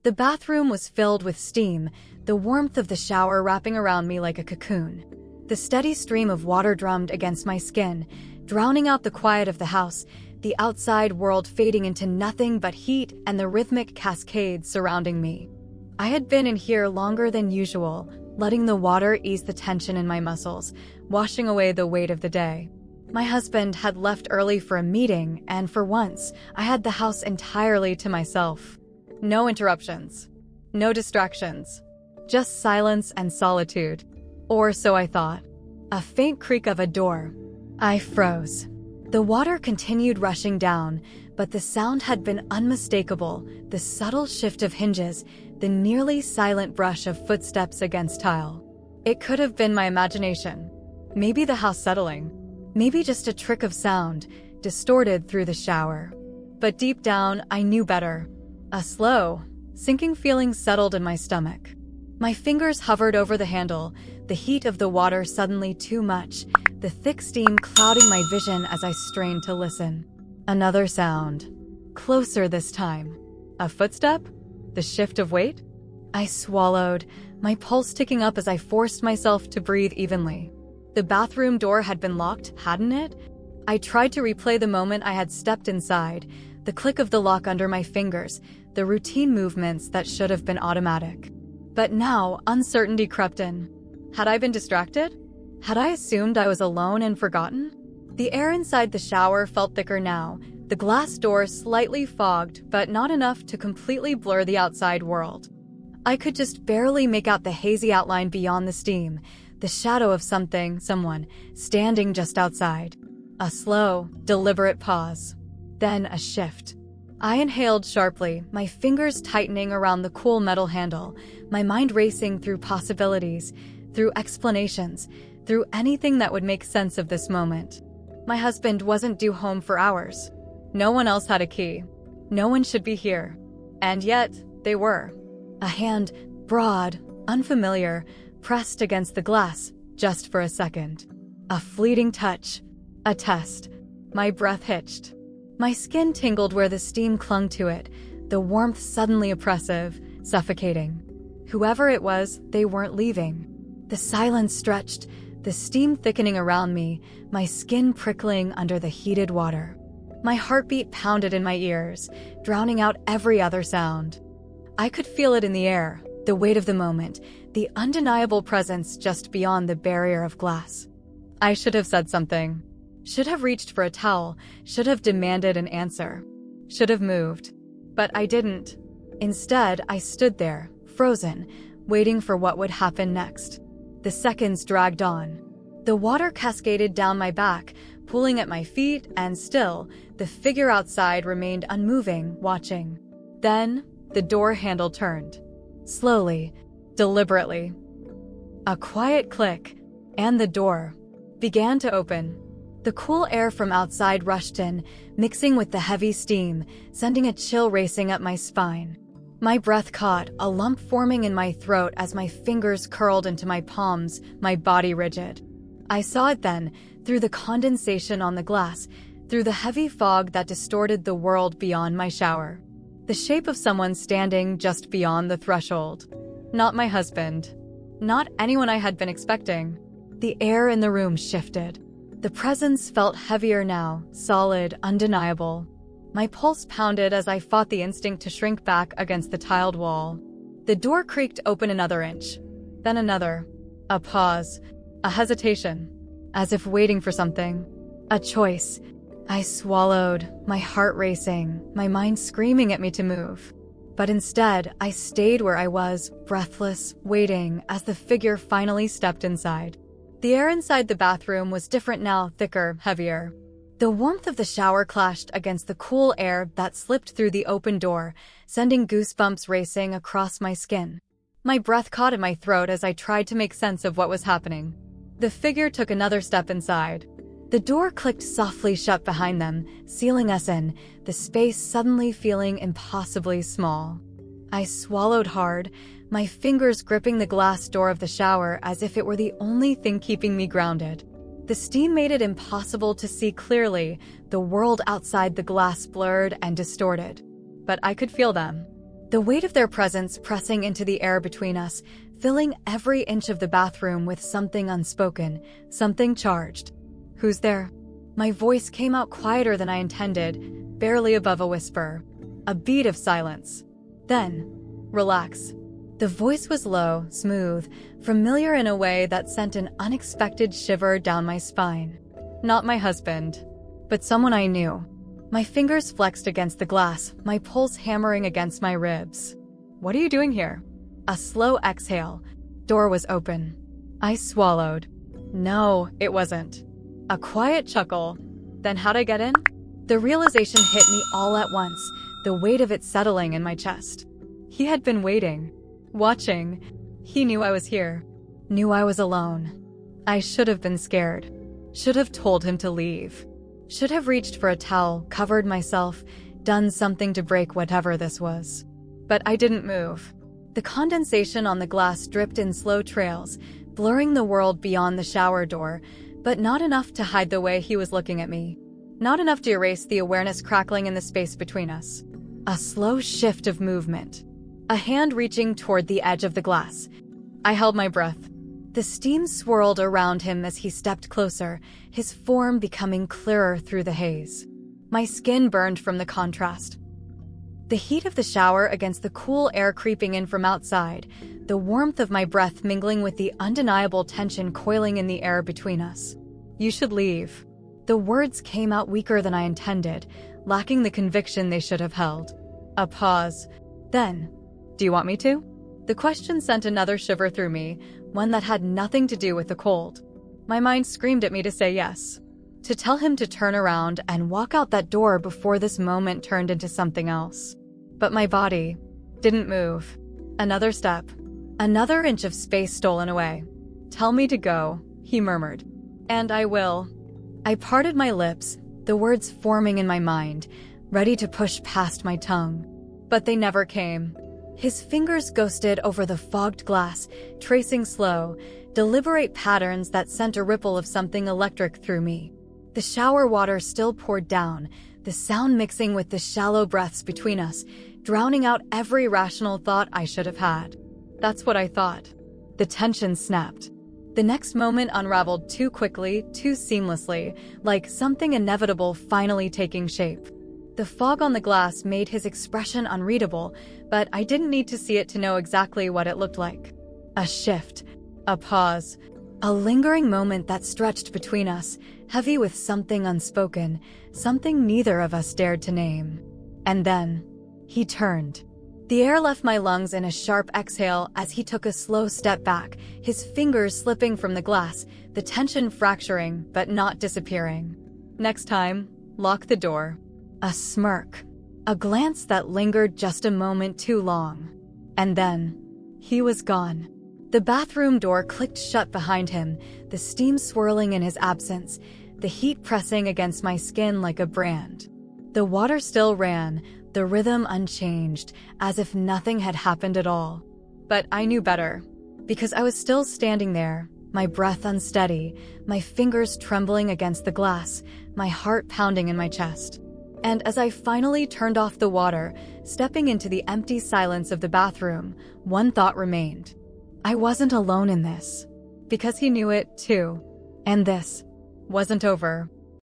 The bathroom was filled with steam, the warmth of the shower wrapping around me like a cocoon. The steady stream of water drummed against my skin, drowning out the quiet of the house, the outside world fading into nothing but heat and the rhythmic cascades surrounding me. I had been in here longer than usual, letting the water ease the tension in my muscles, washing away the weight of the day. My husband had left early for a meeting, and for once, I had the house entirely to myself. No interruptions. No distractions. Just silence and solitude. Or so I thought. A faint creak of a door. I froze. The water continued rushing down, but the sound had been unmistakable, the subtle shift of hinges, the nearly silent brush of footsteps against tile. It could have been my imagination. Maybe the house settling. Maybe just a trick of sound, distorted through the shower. But deep down, I knew better. A slow, sinking feeling settled in my stomach. My fingers hovered over the handle, the heat of the water suddenly too much, the thick steam clouding my vision as I strained to listen. Another sound. Closer this time. A footstep? The shift of weight? I swallowed, my pulse ticking up as I forced myself to breathe evenly. The bathroom door had been locked, hadn't it? I tried to replay the moment I had stepped inside, the click of the lock under my fingers, the routine movements that should have been automatic. But now, uncertainty crept in. Had I been distracted? Had I assumed I was alone and forgotten? The air inside the shower felt thicker now, the glass door slightly fogged, but not enough to completely blur the outside world. I could just barely make out the hazy outline beyond the steam, the shadow of someone, standing just outside. A slow, deliberate pause. Then a shift. I inhaled sharply, my fingers tightening around the cool metal handle, my mind racing through possibilities, through explanations, through anything that would make sense of this moment. My husband wasn't due home for hours. No one else had a key. No one should be here. And yet, they were. A hand, broad, unfamiliar, pressed against the glass, just for a second. A fleeting touch. A test. My breath hitched. My skin tingled where the steam clung to it, the warmth suddenly oppressive, suffocating. Whoever it was, they weren't leaving. The silence stretched, the steam thickening around me, my skin prickling under the heated water. My heartbeat pounded in my ears, drowning out every other sound. I could feel it in the air, the weight of the moment, the undeniable presence just beyond the barrier of glass. I should have said something. Should have reached for a towel, should have demanded an answer. Should have moved. But I didn't. Instead, I stood there, frozen, waiting for what would happen next. The seconds dragged on. The water cascaded down my back, pulling at my feet, and still, the figure outside remained unmoving, watching. Then, the door handle turned. Slowly, deliberately. A quiet click, and the door began to open. The cool air from outside rushed in, mixing with the heavy steam, sending a chill racing up my spine. My breath caught, a lump forming in my throat as my fingers curled into my palms, my body rigid. I saw it then, through the condensation on the glass, through the heavy fog that distorted the world beyond my shower. The shape of someone standing just beyond the threshold. Not my husband. Not anyone I had been expecting. The air in the room shifted. The presence felt heavier now, solid, undeniable. My pulse pounded as I fought the instinct to shrink back against the tiled wall. The door creaked open another inch. Then another. A pause. A hesitation. As if waiting for something. A choice. I swallowed, my heart racing, my mind screaming at me to move. But instead, I stayed where I was, breathless, waiting, as the figure finally stepped inside. The air inside the bathroom was different now, thicker, heavier. The warmth of the shower clashed against the cool air that slipped through the open door, sending goosebumps racing across my skin. My breath caught in my throat as I tried to make sense of what was happening. The figure took another step inside. The door clicked softly shut behind them, sealing us in, the space suddenly feeling impossibly small. I swallowed hard, my fingers gripping the glass door of the shower as if it were the only thing keeping me grounded. The steam made it impossible to see clearly, the world outside the glass blurred and distorted. But I could feel them. the weight of their presence pressing into the air between us, filling every inch of the bathroom with something unspoken, something charged. "Who's there?" My voice came out quieter than I intended, barely above a whisper. A beat of silence. Then, "Relax." The voice was low, smooth, familiar in a way that sent an unexpected shiver down my spine. Not my husband, but someone I knew. My fingers flexed against the glass, my pulse hammering against my ribs. "What are you doing here?" A slow exhale. Door was open. I swallowed. No, it wasn't. A quiet chuckle. Then how'd I get in? The realization hit me all at once, the weight of it settling in my chest. He had been waiting, watching. He knew I was here, knew I was alone. I should have been scared. Should have told him to leave. Should have reached for a towel, covered myself, done something to break whatever this was. But I didn't move. The condensation on the glass dripped in slow trails, blurring the world beyond the shower door, but not enough to hide the way he was looking at me. Not enough to erase the awareness crackling in the space between us. A slow shift of movement. A hand reaching toward the edge of the glass. I held my breath. The steam swirled around him as he stepped closer, his form becoming clearer through the haze. My skin burned from the contrast. The heat of the shower against the cool air creeping in from outside, the warmth of my breath mingling with the undeniable tension coiling in the air between us. "You should leave." The words came out weaker than I intended, lacking the conviction they should have held. A pause. Then, "Do you want me to?" The question sent another shiver through me, one that had nothing to do with the cold. My mind screamed at me to say yes. To tell him to turn around and walk out that door before this moment turned into something else. But my body didn't move. Another step. Another inch of space stolen away. "Tell me to go," he murmured. "And I will." I parted my lips, the words forming in my mind, ready to push past my tongue. But they never came. His fingers ghosted over the fogged glass, tracing slow, deliberate patterns that sent a ripple of something electric through me. The shower water still poured down, the sound mixing with the shallow breaths between us, drowning out every rational thought I should have had. That's what I thought. The tension snapped. The next moment unraveled too quickly, too seamlessly, like something inevitable finally taking shape. The fog on the glass made his expression unreadable, but I didn't need to see it to know exactly what it looked like. A shift, a pause, a lingering moment that stretched between us, heavy with something unspoken, something neither of us dared to name. And then, he turned. The air left my lungs in a sharp exhale as he took a slow step back, his fingers slipping from the glass, the tension fracturing but not disappearing. "Next time, lock the door." A smirk. A glance that lingered just a moment too long. And then, he was gone. The bathroom door clicked shut behind him, the steam swirling in his absence, the heat pressing against my skin like a brand. The water still ran, the rhythm unchanged, as if nothing had happened at all. But I knew better, because I was still standing there, my breath unsteady, my fingers trembling against the glass, my heart pounding in my chest. And as I finally turned off the water, stepping into the empty silence of the bathroom, one thought remained. I wasn't alone in this. Because he knew it, too. And this wasn't over.